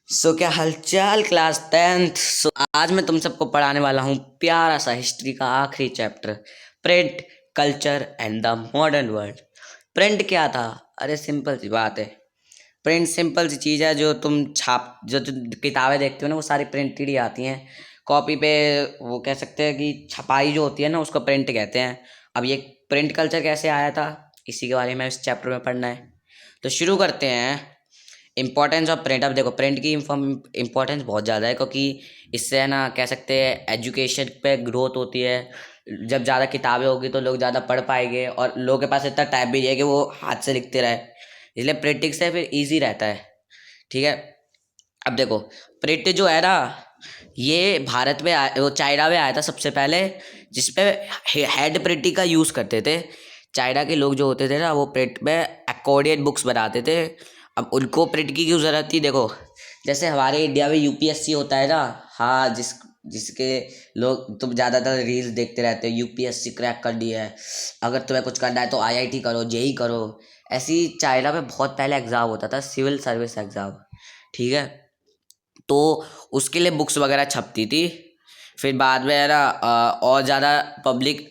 क्या हालचाल class 10th। आज मैं तुम सबको पढ़ाने वाला हूँ प्यारा सा हिस्ट्री का आखिरी chapter, print, culture and the modern world. Print क्या था? अरे सिंपल सी बात है। प्रिंट सिंपल सी चीज़ है, जो तुम जो किताबें देखते हो ना, वो सारी प्रिंटेड ही आती हैं कॉपी पे। वो कह सकते हैं कि छपाई जो होती है ना, उसको प्रिंट कहते हैं। अब ये प्रिंट कल्चर कैसे आया था, इसी के बारे में इस चैप्टर में पढ़ना है। तो शुरू करते हैं। Importance of print. अब देखो, प्रिंट की इम्पोर्टेंस बहुत ज़्यादा है, क्योंकि इससे है ना, कह सकते हैं एजुकेशन पे ग्रोथ होती है। जब ज़्यादा किताबें होगी तो लोग ज़्यादा पढ़ पाएंगे, और लोगों के पास इतना टाइम भी नहीं है कि वो हाथ से लिखते रहे, इसलिए प्रिंटिंग से फिर ईजी रहता है। ठीक है। अब देखो, प्रिंट जो है ना, ये भारत में वो चाइना में आया था सबसे पहले, जिसपे हैंड प्रिंटिंग का यूज़ करते थे। चाइना के लोग जो होते थे ना, वो प्रिंट में अकॉर्डियन बुक्स बनाते थे। अब उनको प्रिंट की क्यों ज़रूरत थी? देखो, जैसे हमारे इंडिया में यूपीएससी होता है ना। हाँ, जिसके लोग, तुम ज़्यादातर रील्स देखते रहते हो, यूपीएससी क्रैक कर दी है, अगर तुम्हें कुछ करना है तो आईआईटी करो, जेई करो। ऐसी चाइना में बहुत पहले एग्ज़ाम होता था, सिविल सर्विस एग्ज़ाम। ठीक है। तो उसके लिए बुक्स वगैरह छपती थी। फिर बाद में है ना, और ज़्यादा पब्लिक,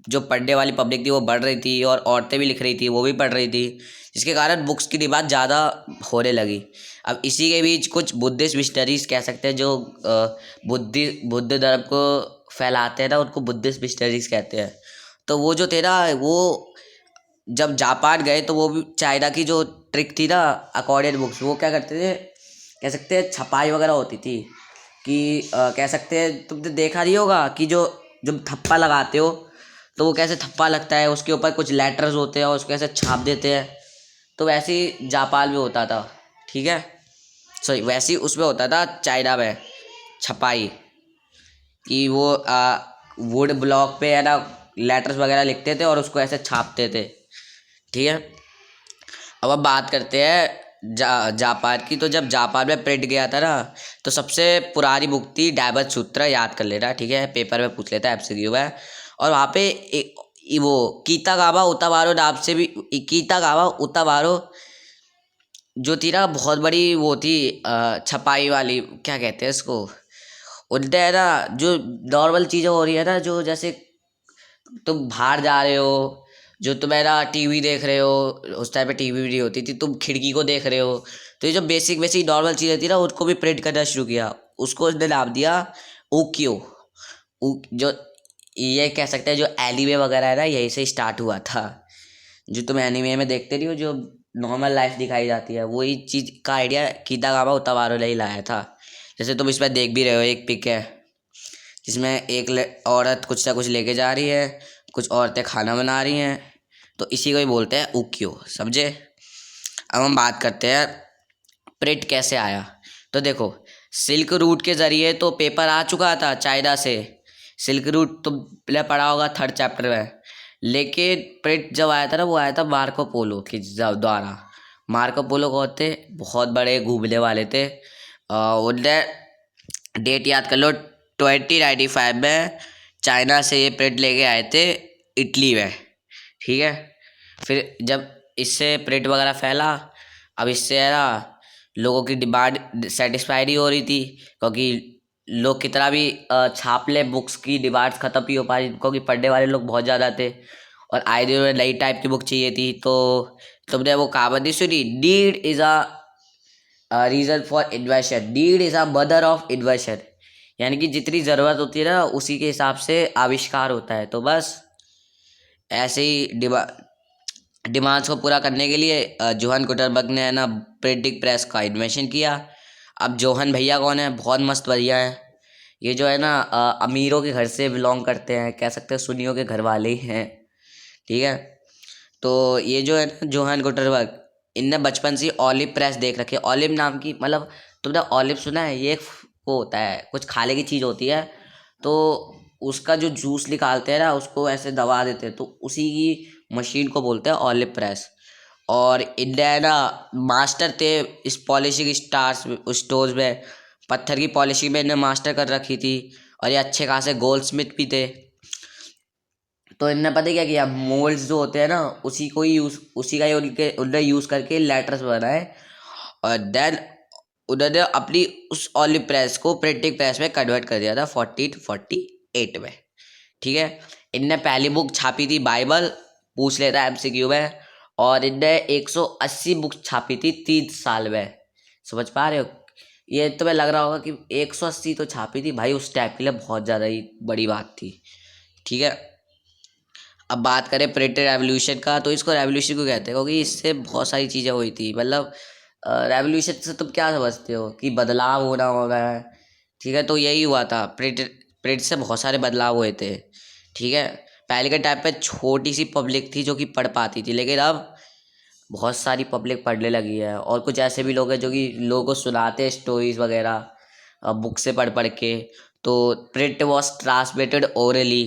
जो पढ़ने वाली पब्लिक थी वो बढ़ रही थी, और औरतें भी लिख रही थी, वो भी पढ़ रही थी, जिसके कारण बुक्स की डिमांड ज़्यादा होने लगी। अब इसी के बीच कुछ बुद्धिस्ट मिशनरीज कह सकते हैं, जो बुद्ध धर्म को फैलाते हैं ना, उनको बुद्धिस्ट मिशनरीज कहते हैं। तो वो जो थे ना, वो जब जापान गए तो वो भी चाइना की जो ट्रिक थी ना, अकॉर्डियन बुक्स, वो क्या करते थे, कह सकते हैं छपाई वगैरह होती थी कि कह सकते हैं, तुमने देखा नहीं होगा कि जो जब थप्पा लगाते हो तो वो कैसे थप्पा लगता है, उसके ऊपर कुछ लेटर्स होते हैं और उसको कैसे छाप देते हैं। तो वैसे ही जापान में होता था। ठीक है। सॉरी, वैसे ही उसमें होता था चाइना में छपाई, कि वो वुड ब्लॉक पे है ना, लेटर्स वगैरह लिखते थे और उसको ऐसे छापते थे। ठीक है। अब बात करते हैं जापान की। तो जब जापान में प्रिंट गया था ना, तो सबसे पुरानी बुक थी डायबत सूत्र, याद कर लेना। ठीक है, पेपर में पूछ लेता है, एमसीक्यू है। और वहाँ पे वो कीतागावा उतावारो नाम से भी, कीतागावा उतावारो जो थी ना, बहुत बड़ी वो थी, छपाई वाली, क्या कहते हैं इसको, उनने है ना, जो नॉर्मल चीज़ें हो रही है ना, जो जैसे तुम बाहर जा रहे हो, जो तुम है ना टीवी देख रहे हो, उस टाइम पे टीवी भी नहीं होती थी, तुम खिड़की को देख रहे हो, तो ये जो बेसिक बेसिक नॉर्मल चीज़ें थी ना, उनको भी प्रिंट करना शुरू किया। उसको उसने नाम दिया उकियो। जो ये कह सकते हैं, जो एनीमे वगैरह है ना, यहीं से स्टार्ट हुआ था। जो तुम एनीमे में देखते नहीं हो, जो नॉर्मल लाइफ दिखाई जाती है, वही चीज़ का आइडिया कितागावा उतावारो ने ही लाया था। जैसे तुम इसमें देख भी रहे हो, एक पिक है जिसमें एक औरत कुछ ना कुछ लेके जा रही है, कुछ औरतें खाना बना रही हैं, तो इसी को ही बोलते हैं उक्यो, समझे। अब हम बात करते हैं प्रिंट कैसे आया। तो देखो, सिल्क रूट के ज़रिए तो पेपर आ चुका था चाइना से। सिल्क रूट तुमने पढ़ा होगा थर्ड चैप्टर में। लेकिन प्रिंट जब आया था ना, वो आया था मार्को पोलो के द्वारा। मार्को पोलो कौन थे? बहुत बड़े घूमने वाले थे। उनने, डेट याद कर लो, 2095 में चाइना से ये प्रिंट लेके आए थे इटली में। ठीक है। फिर जब इससे प्रिंट वगैरह फैला, अब इससे है ना, लोगों की डिमांड सेटिस्फाई नहीं हो रही थी, क्योंकि लोग कितना भी छाप ले, बुक्स की डिमांड ख़त्म नहीं हो पा रही, क्योंकि पढ़ने वाले लोग बहुत ज़्यादा थे, और आए दिन में नई टाइप की बुक चाहिए थी। तो तुमने वो कहावत नहीं सुनी, need is a reason for invention, need is a mother of invention. यानी कि जितनी ज़रूरत होती है ना, उसी के हिसाब से आविष्कार होता है। तो बस ऐसे ही डिमांड्स को पूरा करने के लिए जोहन गुटेनबर्ग ने है ना, प्रिंटिंग प्रेस का इन्वेंशन किया। अब जोहन भैया कौन है? बहुत मस्त भैया है। ये जो है ना, अमीरों के घर से बिलोंग करते हैं, कह सकते हैं सुन्नियों के घर वाले ही हैं। ठीक है। तो ये जो है ना, जोहन गुटेनबर्ग, इनने बचपन से ऑलिव प्रेस देख रखी है। ऑलिव नाम की, मतलब तुमने ऑलिव सुना है? ये एक वो होता है, कुछ खाने की चीज़ होती है, तो उसका जो जूस निकालते हैं ना, उसको ऐसे दबा देते हैं, तो उसी की मशीन को बोलते हैं ऑलिव प्रेस। और इंडिया है ना, मास्टर थे इस पॉलिशिंग स्टोर्स में, पत्थर की पॉलिशिंग में इन्हें मास्टर कर रखी थी, और ये अच्छे खासे गोल्ड स्मिथ भी थे। तो इनने पता है क्या किया, मोल्ड्स जो होते हैं ना, उसी का ही उनके उनने यूज़ करके लेटर्स बनाए। और देन उन्होंने अपनी उस ओलिव प्रेस को प्रिंटिंग प्रेस में कन्वर्ट कर दिया था 1448 में। ठीक है, इनने पहली बुक छापी थी बाइबल, पूछ लेता है एमसीक्यू में, और इनने 180 बुक छापी थी 3 साल में। समझ पा रहे हो? ये तुम्हें लग रहा होगा कि 180 तो छापी थी भाई, उस टाइप के लिए बहुत ज़्यादा ही बड़ी बात थी। ठीक है, अब बात करें प्रिंटेड रेवोल्यूशन का, तो इसको रेवोल्यूशन क्यों कहते हैं? क्योंकि इससे बहुत सारी चीज़ें हुई थी। मतलब रेवोल्यूशन से तुम क्या समझते हो कि बदलाव होना होगा है? ठीक है, तो यही हुआ था। प्रिंट से बहुत सारे बदलाव हुए थे। ठीक है, पहले के टाइम पे छोटी सी पब्लिक थी जो कि पढ़ पाती थी, लेकिन अब बहुत सारी पब्लिक पढ़ने लगी है। और कुछ ऐसे भी लोग हैं जो कि लोगों को सुनाते हैं स्टोरीज वगैरह बुक से पढ़ पढ़ के। तो प्रिंट वॉज ट्रांसमिटेड ओरली।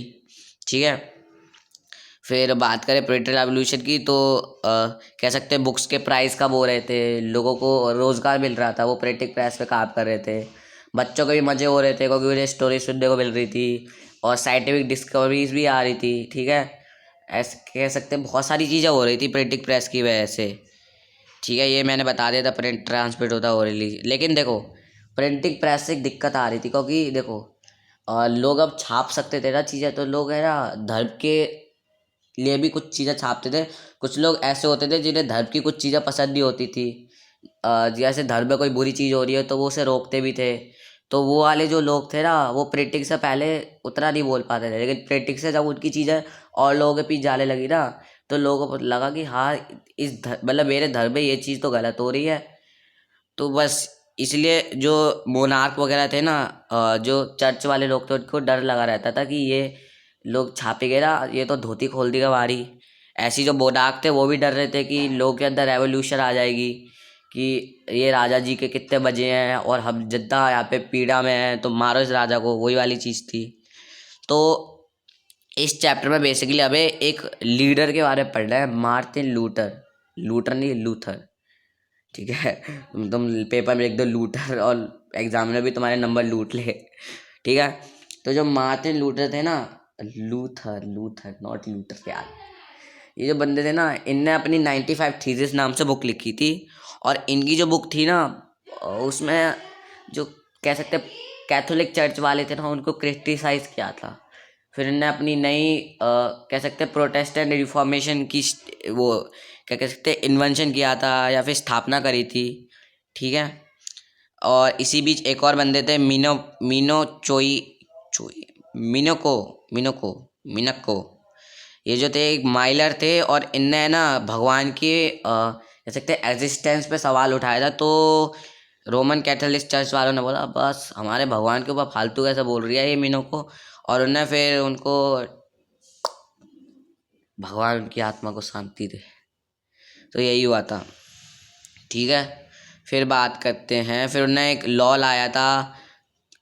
ठीक है, फिर बात करें प्रिंटर रेवोल्यूशन की, तो कह सकते हैं बुक्स के प्राइस कम हो रहे थे, लोगों को रोज़गार मिल रहा था, वो प्रिंटिंग प्रेस पे काम कर रहे थे। बच्चों को भी मज़े हो रहे थे क्योंकि उन्हें स्टोरी सुनने को मिल रही थी, और साइंटिफिक डिस्कवरीज भी आ रही थी। ठीक है, ऐसे कह सकते हैं बहुत सारी चीज़ें हो रही थी प्रिंटिंग प्रेस की वजह से। ठीक है, ये मैंने बता दिया था प्रिंट ट्रांसमिट होता ओरली। लेकिन देखो, प्रिंटिंग प्रेस से एक दिक्कत आ रही थी, क्योंकि देखो लोग अब छाप सकते थे ना चीज़ें, तो लोग है ना धर्म के लिए भी कुछ चीज़ें छापते थे। कुछ लोग ऐसे होते थे जिन्हें धर्म की कुछ चीज़ें पसंद नहीं होती थी। जैसे धर्म में कोई बुरी चीज़ हो रही है तो वो उसे रोकते भी थे। तो वो वाले जो लोग थे ना, वो प्रिंटिंग से पहले उतना नहीं बोल पाते थे, लेकिन प्रिंटिंग से जब उनकी चीज़ें और लोगों के पीछे जाने लगी ना, तो लोगों को लगा कि हाँ, मतलब मेरे धर्म में ये चीज़ तो गलत हो रही है। तो बस इसलिए जो मोनार्क वगैरह थे ना, जो चर्च वाले लोग थे, उनको डर लगा रहता था कि ये लोग छापेंगे ना, ये तो धोती खोल देगा हमारी। ऐसी जो मोनार्क थे वो भी डर रहे थे कि लोग के अंदर रेवोल्यूशन आ जाएगी, कि ये राजा जी के कितने बजे हैं और हम जनता यहाँ पे पीड़ा में है, तो मारो इस राजा को, वही वाली चीज़ थी। तो इस चैप्टर में बेसिकली हमें एक लीडर के बारे में पढ़ना है, मार्टिन लूथर। लूथर नहीं, लूथर। ठीक है, तुम पेपर में लिख दो लूटर, और एग्जामिनर भी तुम्हारे नंबर लूट ले। ठीक है, तो जो मार्टिन लूथर थे ना, लूथर लूथर नॉट लूथर यार, ये जो बंदे थे ना, इनने अपनी 95 थीसिस नाम से बुक लिखी थी। और इनकी जो बुक थी ना, उसमें जो कह सकते कैथोलिक चर्च वाले थे ना, उनको क्रिटिसाइज किया था। फिर इनने अपनी नई कह सकते प्रोटेस्टेंट रिफॉर्मेशन की वो क्या कह सकते इन्वेंशन किया था, या फिर स्थापना करी थी। ठीक है, और इसी बीच एक और बंदे थे, मीनो मीनो चोई चोई मिनोको मिनोको मिनक्को। ये जो थे एक माइलर थे, और इनने ना भगवान के कह सकते एग्जिस्टेंस पे सवाल उठाया था। तो रोमन कैथोलिक चर्च वालों ने बोला बस हमारे भगवान के ऊपर फालतू कैसे बोल रही है ये मीनो को, और उन्हें फिर उनको भगवान उनकी आत्मा को शांति दे। तो यही हुआ था। ठीक है, फिर बात करते हैं, फिर उन्हें एक लॉ लाया था।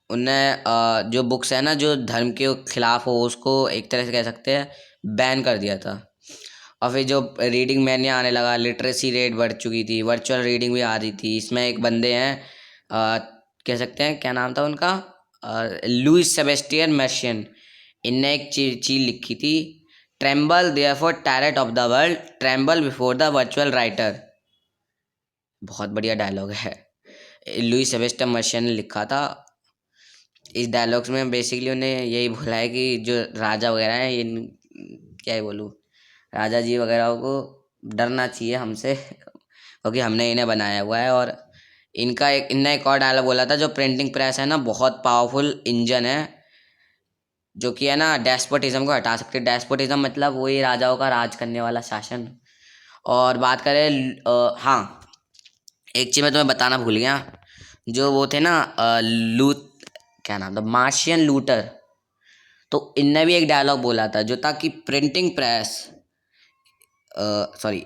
उन्हें जो बुक्स है ना जो धर्म के खिलाफ हो, उसको एक तरह से कह सकते हैं बैन कर दिया था। और फिर जो रीडिंग मैनिया आने लगा, लिटरेसी रेट बढ़ चुकी थी, वर्चुअल रीडिंग भी आ रही थी। इसमें एक बंदे हैं कह सकते हैं, क्या नाम था उनका, लुइस सेबेस्टियन मर्शियन। इनने एक चीज लिखी थी, tremble therefore tarot of the world, tremble before the virtual writer. बहुत बढ़िया डायलॉग है, लुइस सेबेस्टियन मर्शियन ने लिखा था। इस डायलॉग्स में बेसिकली उन्हें यही बोला है कि जो राजा वगैरह हैं, ये क्या ही बोलूँ, राजा जी वगैरह को डरना चाहिए हमसे, क्योंकि हमने इन्हें बनाया हुआ है। और इनने एक और डायलॉग बोला था, जो प्रिंटिंग प्रेस है ना बहुत पावरफुल इंजन है, जो कि है ना डेस्पोटिज्म को हटा सकते। डेस्पोटिज्म मतलब वही राजाओं का राज करने वाला शासन। और बात करें हाँ, एक चीज़ मैं तुम्हें बताना भूल गया, जो वो थे ना लूथ, क्या नाम था, मार्शियन लूटर। तो इनने भी एक डायलॉग बोला था, जो था कि printing press, sorry,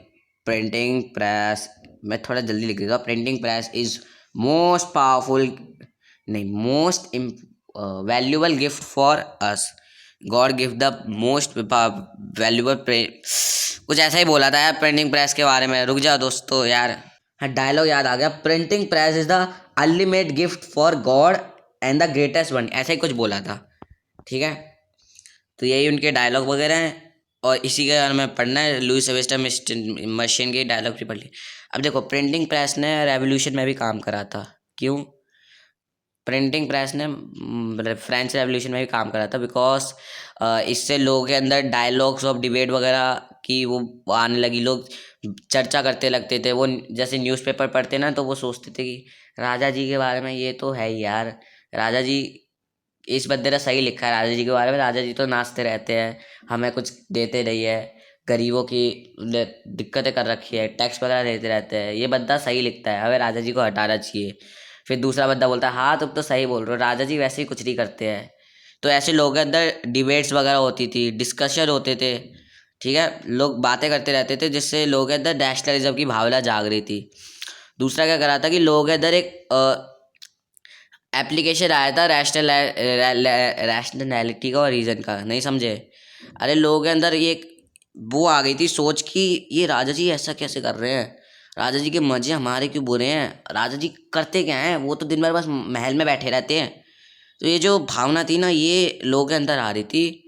printing press, मैं थोड़ा जल्दी लिख देता हूँ, printing press is most powerful, नहीं, most valuable gift for us, God gift the most valuable, कुछ ऐसा ही बोला था यार प्रिंटिंग प्रेस के बारे में। रुक जाओ दोस्तों यार, हाँ डायलॉग याद आ गया, printing press is the ultimate gift for God and the greatest one, ऐसा ही कुछ बोला था। ठीक है, तो यही उनके डायलॉग वगैरह हैं, और इसी के बारे में पढ़ना है, लुइस सेबेस्टियन मर्शियन के डायलॉग भी पढ़ लिए। अब देखो, प्रिंटिंग प्रेस ने रेवोल्यूशन में भी काम करा था। क्यों? प्रिंटिंग प्रेस ने फ्रेंच रेवोल्यूशन में भी काम करा था, बिकॉज इससे लोगों के अंदर डायलॉग्स ऑफ डिबेट वगैरह की वो आने लगी। लोग चर्चा करते लगते थे। वो जैसे न्यूज़पेपर पढ़ते ना, तो वो सोचते थे कि राजा जी के बारे में ये तो है ही यार, राजा जी, इस बंदे ने सही लिखा है राजा जी के बारे में, राजा जी तो नाचते रहते हैं, हमें कुछ देते नहीं है, गरीबों की दिक्कतें कर रखी है, टैक्स वगैरह देते रहते हैं, ये बंदा सही लिखता है, हमें राजा जी को हटाना चाहिए। फिर दूसरा बंदा बोलता है हाँ तुम तो सही बोल रहे हो, राजा जी वैसे ही कुछ नहीं करते हैं। तो ऐसे लोगों के अंदर डिबेट्स वगैरह होती थी, डिस्कशन होते थे, ठीक है, लोग बातें करते रहते थे, जिससे लोगों के अंदर नेशनलिज्म की भावना जाग रही थी। दूसरा क्या करा था कि लोगों के अंदर एक एप्लीकेशन आया था रैशनैलिटी का और रीज़न का, नहीं समझे? अरे लोगों के अंदर ये वो आ गई थी सोच कि ये राजा जी ऐसा कैसे कर रहे हैं, राजा जी के मजे हमारे क्यों बुरे हैं, राजा जी करते क्या हैं, वो तो दिन भर बस महल में बैठे रहते हैं। तो ये जो भावना थी ना, ये लोगों के अंदर आ रही थी।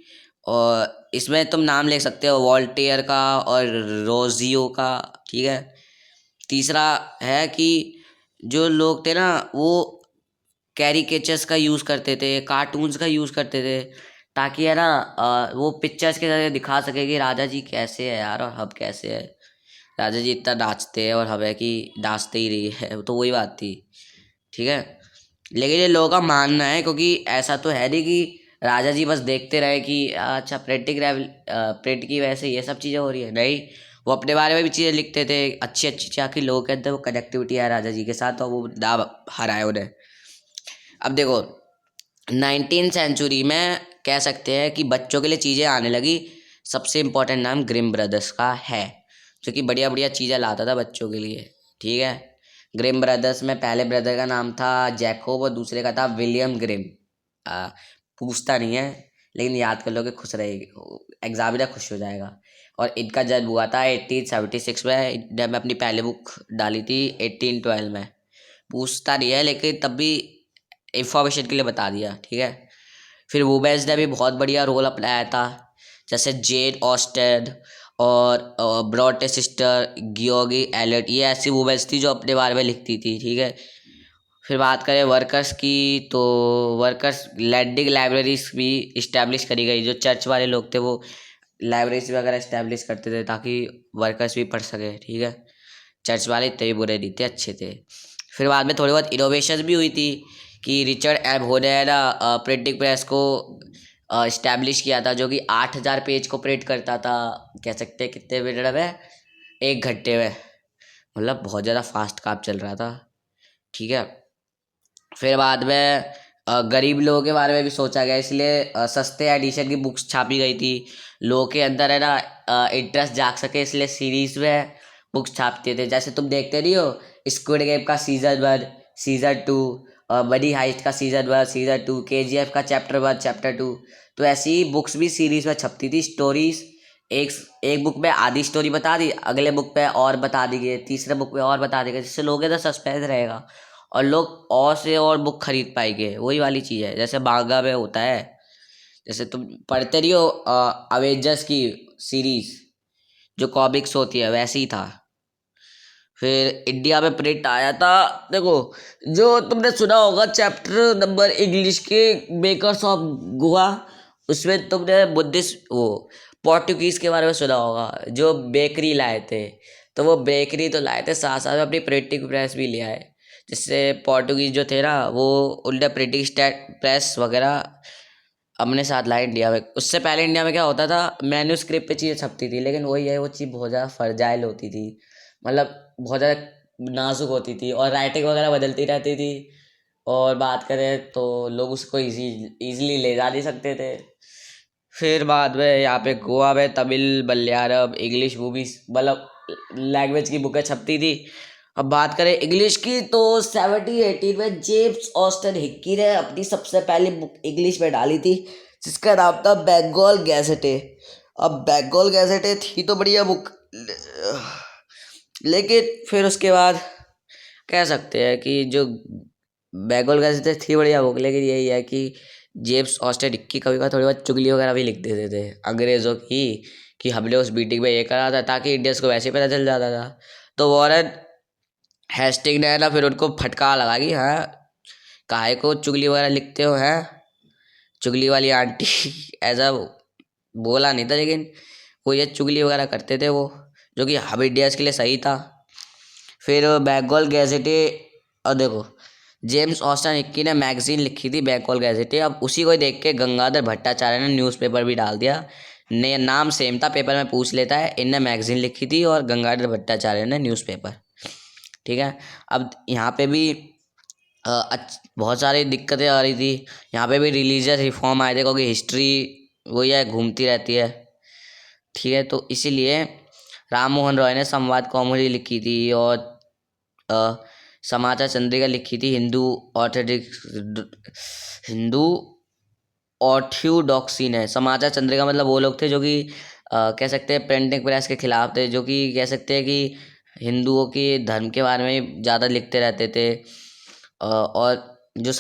और इसमें तुम नाम ले सकते हो वॉल्टेयर का और रोजियो का, ठीक है। तीसरा है कि जो लोग थे ना, वो कैरिकेचर्स का यूज़ करते थे, कार्टून्स का यूज़ करते थे, ताकि है ना वो पिक्चर्स के जरिए दिखा सके कि राजा जी कैसे है यार और हम कैसे है। राजा जी इतना नाचते हैं और हमें कि नाचते ही रही है, तो वही बात थी, ठीक है। लेकिन ये लोगों का मानना है, क्योंकि ऐसा तो है नहीं कि राजा जी बस देखते रहे कि अच्छा प्रिंट की वजह से ये सब चीज़ें हो रही है, नहीं, वो अपने बारे में भी चीज़ें लिखते थे अच्छी अच्छी, ताकि लोगों के अंदर वो कनेक्टिविटी है राजा जी के साथ, और वो ना हराए उन्हें। अब देखो, 19th सेंचुरी में कह सकते हैं कि बच्चों के लिए चीज़ें आने लगी। सबसे इम्पोर्टेंट नाम ग्रिम ब्रदर्स का है, जो कि बढ़िया बढ़िया चीज़ें लाता था बच्चों के लिए, ठीक है। ग्रिम ब्रदर्स में पहले ब्रदर का नाम था जैकोब और दूसरे का था विलियम ग्रिम। आ, पूछता नहीं है, लेकिन याद कर लोगे खुश रहेगी, एग्जामिनर खुश हो जाएगा। और इनका जन्म हुआ था 1876 में। इनने में अपनी पहली बुक डाली थी 1812 में। पूछता नहीं है, लेकिन तब भी इंफॉर्मेशन के लिए बता दिया, ठीक है। फिर वुमेन्स ने भी बहुत बढ़िया रोल अपनाया था, जैसे जेन ऑस्टेन और ब्रॉटे सिस्टर गियोगी एलियट, ये ऐसी वुमेन्स थी जो अपने बारे में लिखती थी, ठीक है। फिर बात करें वर्कर्स की, तो वर्कर्स लैंडिंग लाइब्रेरीज भी इस्टेब्लिश करी गई। जो चर्च वाले लोग थे वो लाइब्रेरीज वगैरह इस्टेब्लिश करते थे ताकि वर्कर्स भी पढ़ सके, ठीक है। चर्च वाले इतने भी बुरे नहीं थे, अच्छे थे। फिर बाद में थोड़ी बहुत इनोवेशन भी हुई थी कि रिचर्ड एबहो ने ना प्रिंटिंग प्रेस को इस्टेब्लिश किया था, जो कि 8,000 पेज को प्रिंट करता था, कह सकते हैं कितने मिनट में, 1 घंटे में। मतलब बहुत ज़्यादा फास्ट काम चल रहा था, ठीक है। फिर बाद में गरीब लोगों के बारे में भी सोचा गया, इसलिए सस्ते एडिशन की बुक्स छापी गई थी। लोगों के अंदर है ना इंटरेस्ट जाग सके, इसलिए सीरीज में बुक्स छापते थे। जैसे तुम देखते नहीं हो स्क्विड गेम का सीजन 1, सीजन 2, मनी हाइस्ट का सीजन 1, सीजन 2, KGF का चैप्टर 1, चैप्टर 2। तो ऐसी बुक्स भी सीरीज में छपती थी, स्टोरीज। एक एक बुक में आधी स्टोरी बता दी, अगले बुक पे और बता दी गई, तीसरे बुक में और बता दी गई, जिससे लोगों के अंदर सस्पेंस रहेगा और लोग और से और बुक खरीद पाएंगे। वही वाली चीज़ है जैसे मांगा में होता है। जैसे तुम पढ़ते रही हो अवेंजर्स की सीरीज, जो कॉमिक्स होती है, वैसे ही था। फिर इंडिया में प्रिंट आया था। देखो, जो तुमने सुना होगा चैप्टर नंबर इंग्लिश के मेकर्स ऑफ गोवा, उसमें तुमने बुद्धिस्ट वो पोर्टुगीज के बारे में सुना होगा, जो बेकरी लाए थे। तो वो बेकरी तो लाए थे, साथ साथ में अपनी प्रिंटिंग प्रेस भी ले आए, जिससे पोर्टुगीज जो थे ना, वो उनने प्रिंटिंग प्रेस वगैरह अपने साथ लाए इंडिया में। उससे पहले इंडिया में क्या होता था, मैन्यूस्क्रिप्ट पे चीज़ें छपती थी, लेकिन वही है, वो चीज़ बहुत ज़्यादा फर्जाइल होती थी, मतलब बहुत ज़्यादा नाजुक होती थी, और राइटिंग वगैरह बदलती रहती थी। और बात करें तो लोग उसको इजीली ले जा नहीं सकते थे। फिर बाद में यहाँ पे गोवा में तमिल, मलयालम, इंग्लिश मूवीज, मतलब लैंग्वेज की बुकें छपती थी। अब बात करें इंग्लिश की, तो 1718 में जेम्स ऑस्टन हिक्की ने अपनी सबसे पहली बुक इंग्लिश में डाली थी, जिसका नाम था बंगाल गैजेटे। अब बंगाल गैजेटे थी तो बढ़िया बुक, लेकिन फिर उसके बाद कह सकते हैं कि जो बंगाल गैजेटे थी बढ़िया बुक, लेकिन यही है कि जेम्स ऑस्टन हिक्की कभी कभी थोड़ी बहुत चुगली वगैरह भी लिख देते थे अंग्रेज़ों की, कि हमने उस मीटिंग में ये करा था, ताकि इंडियंस को वैसे ही पता चल जाता था। तो वॉरेन हेस्टिंग ने ना फिर उनको फटकार लगा कि हाँ काहे को चुगली वगैरह लिखते हो, है चुगली वाली आंटी ऐसा बोला नहीं था, लेकिन वो ये चुगली वगैरह करते थे वो, जो कि हबिडियस के लिए सही था। फिर बंगाल गैजेटे, और देखो जेम्स ऑस्टन हिक्की ने मैगजीन लिखी थी बंगाल गैजेटे, अब उसी को ही देख के गंगाधर भट्टाचार्य ने न्यूज़पेपर भी डाल दिया। ने नाम सेम था, पेपर में पूछ लेता है, इनने मैगजीन लिखी थी और गंगाधर भट्टाचार्य ने न्यूज़पेपर। ठीक है। अब यहाँ पे भी बहुत सारी दिक्कतें आ रही थी। यहाँ पे भी रिलीजियस रिफॉर्म आए थे, क्योंकि हिस्ट्री वही है, घूमती रहती है। ठीक है, तो इसीलिए राम मोहन रॉय ने संवाद कौमुदी लिखी थी, और अ, समाचार चंद्रिका लिखी थी हिंदू ऑर्थोडॉक्सी ने। समाचार चंद्रिका मतलब वो लोग थे जो कि कह सकते हैं प्रिंटिंग प्रेस के खिलाफ थे, जो कि कह सकते हैं कि हिंदुओं के धर्म के बारे में ज़्यादा लिखते रहते थे। और जो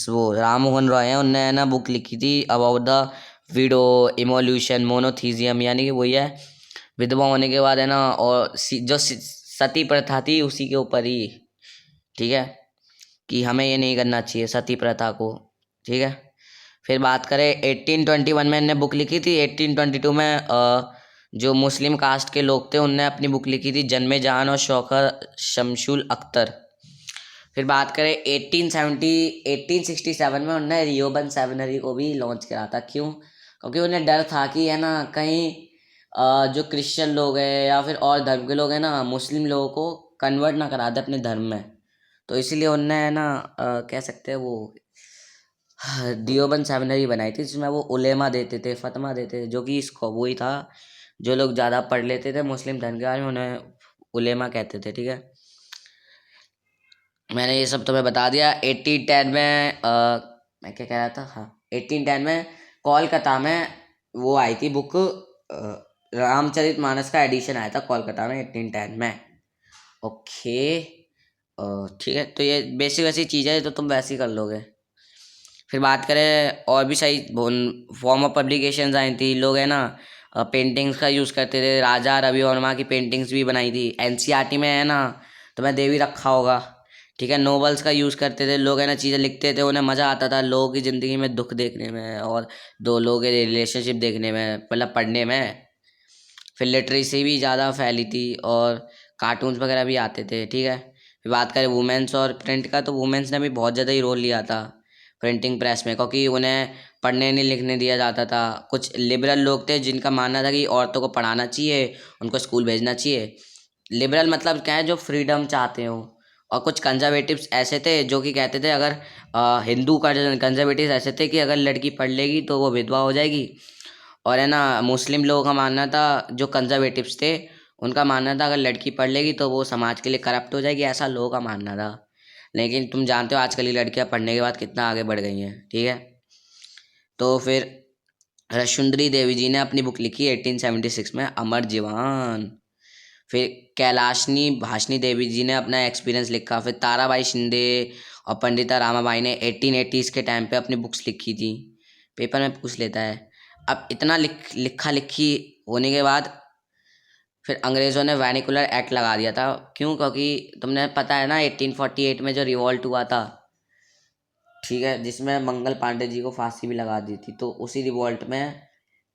वो राम मोहन रॉय हैं, उनने है ना बुक लिखी थी अबाउट द विडो इमोल्यूशन मोनोथीजियम, यानी कि वही है विधवा होने के बाद है ना, और जो सती प्रथा थी उसी के ऊपर ही। ठीक है, कि हमें ये नहीं करना चाहिए सती प्रथा को। ठीक है, फिर बात करें 1821 में इन्होंने बुक लिखी थी। 1822 में जो मुस्लिम कास्ट के लोग थे उनने अपनी बुक लिखी थी जन्मे जहान और शौकर शमशुल अख्तर। फिर बात करें 1867 में उन्होंने रियोबन सेमिनरी को भी लॉन्च करा था। क्यों? क्योंकि उन्हें डर था कि है ना कहीं जो क्रिश्चियन लोग हैं या फिर और धर्म के लोग हैं ना, मुस्लिम लोगों को कन्वर्ट ना करा दे अपने धर्म में। तो इसीलिए उनने है ना कह सकते हैं वो दियोबंद सेमिनरी बनाई थी, जिसमें वो उलेमा देते थे, फतवा देते थे, जो कि इसको वही था, जो लोग ज़्यादा पढ़ लेते थे मुस्लिम धर्म के बारे में उन्हें उलेमा कहते थे। ठीक है, मैंने ये सब तुम्हें बता दिया। 1810 में मैं क्या कह रहा था, हाँ 1810 में कोलकाता में वो आई थी बुक, रामचरितमानस का एडिशन आया था कोलकाता में 1810 में। ओके, ठीक है, तो ये बेसिक वैसी चीज़ है तो तुम वैसे ही कर लोगे। फिर बात करें और भी सही फॉर्म ऑफ पब्लिकेशंस आई थी, लोग है ना पेंटिंग्स का यूज़ करते थे। राजा रवि वर्मा की पेंटिंग्स भी बनाई थी। एनसीईआरटी में है ना तुम्हें दे भी रखा होगा। ठीक है, नोवेल्स का यूज़ करते थे लोग, है ना चीज़ें लिखते थे, उन्हें मज़ा आता था लोगों की ज़िंदगी में दुख देखने में और दो लोगों के रिलेशनशिप देखने में, मतलब पढ़ने में। फिर लिटरेसी भी ज़्यादा फैली थी और कार्टून्स वगैरह भी आते थे। ठीक है, फिर बात करें वुमेंस और प्रिंट का, तो वुमेंस ने भी बहुत ज़्यादा ही रोल लिया था प्रिंटिंग प्रेस में, क्योंकि उन्हें पढ़ने नहीं लिखने दिया जाता था। कुछ लिबरल लोग थे जिनका मानना था कि औरतों को पढ़ाना चाहिए, उनको स्कूल भेजना चाहिए। लिबरल मतलब क्या है, जो फ्रीडम चाहते हो। और कुछ कंजर्वेटिव्स ऐसे थे जो कि कहते थे अगर हिंदू कंजर्वेटिव्स ऐसे थे कि अगर लड़की पढ़ लेगी तो वो विधवा हो जाएगी। और है ना मुस्लिम लोगों का मानना था, जो कंजर्वेटिव्स थे उनका मानना था अगर लड़की पढ़ लेगी तो वो समाज के लिए करप्ट हो जाएगी, ऐसा लोगों का मानना था। लेकिन तुम जानते हो आजकल की लड़कियां पढ़ने के बाद कितना आगे बढ़ गई हैं। ठीक है, तो फिर रशुंदरी देवी जी ने अपनी बुक लिखी 1876 में, अमर जीवान। फिर कैलाशनी भाषनी देवी जी ने अपना एक्सपीरियंस लिखा। फिर ताराबाई शिंदे और पंडिता रामाबाई ने 1880s के टाइम पे अपनी बुक्स लिखी थी। पेपर में पूछ लेता है। अब इतना लिखा लिखी होने के बाद फिर अंग्रेज़ों ने वैनिकुलर एक्ट लगा दिया था। क्यों? क्योंकि तुमने पता है ना 1848 में जो रिवॉल्ट हुआ था, ठीक है, जिसमें मंगल पांडे जी को फांसी भी लगा दी थी, तो उसी रिवॉल्ट में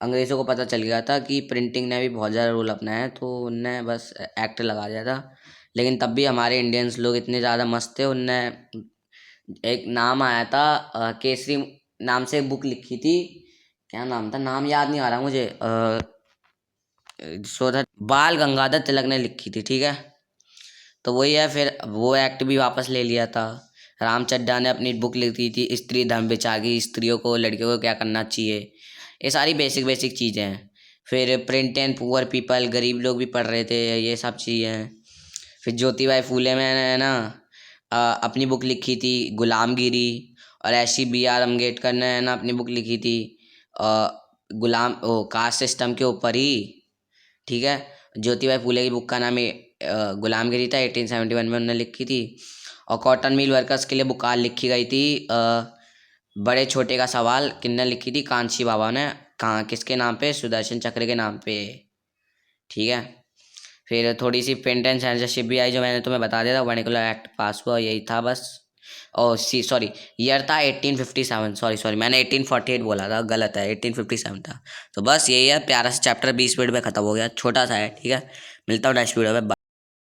अंग्रेज़ों को पता चल गया था कि प्रिंटिंग ने भी बहुत ज़्यादा रोल अपनाया है, तो उनने बस एक्ट लगा दिया था। लेकिन तब भी हमारे इंडियंस लोग इतने ज़्यादा मस्त थे, उनने एक नाम आया था केसरी नाम से एक बुक लिखी थी। क्या नाम था, नाम याद नहीं आ रहा मुझे। सोधा बाल गंगाधर तिलक ने लिखी थी। ठीक है, तो वही है, फिर वो एक्ट भी वापस ले लिया था। राम चड्ढा ने अपनी बुक लिखी थी स्त्री धर्म विचार की, स्त्रियों को लड़कियों को क्या करना चाहिए। ये सारी बेसिक बेसिक चीज़ें हैं। फिर प्रिंट एंड पुअर पीपल, गरीब लोग भी पढ़ रहे थे, ये सब चीज़ें हैं। फिर ज्योतिबाई फूले में है ना अपनी बुक लिखी थी गुलामगिरी। और ऐसी बी आर अम्बेडकर ने है ना अपनी बुक लिखी थी गुलाम ओ कास्ट सिस्टम के ऊपर ही। ठीक है, ज्योतिबाई फूले की बुक का नाम गुलामगिरी था, 1871 में उन्होंने लिखी थी। और कॉटन मिल वर्कर्स के लिए बुक लिखी गई थी बड़े छोटे का सवाल, किसने लिखी थी? कांची बाबा ने। कहाँ, किसके नाम पे? सुदर्शन चक्र के नाम पे। ठीक है, फिर थोड़ी सी प्रिंट एंड सेंसरशिप भी आई, जो मैंने तुम्हें बता दिया था, वर्नाकुलर एक्ट पास हुआ, यही था बस। और सी सॉरी, ईयर था 1857, सॉरी मैंने 1848 बोला था, गलत है, 1857 था। तो बस यही है, प्यारा सा चैप्टर 20 मिनट में खत्म हो गया, छोटा सा है, ठीक है। मिलता हूँ नेक्स्ट वीडियो में।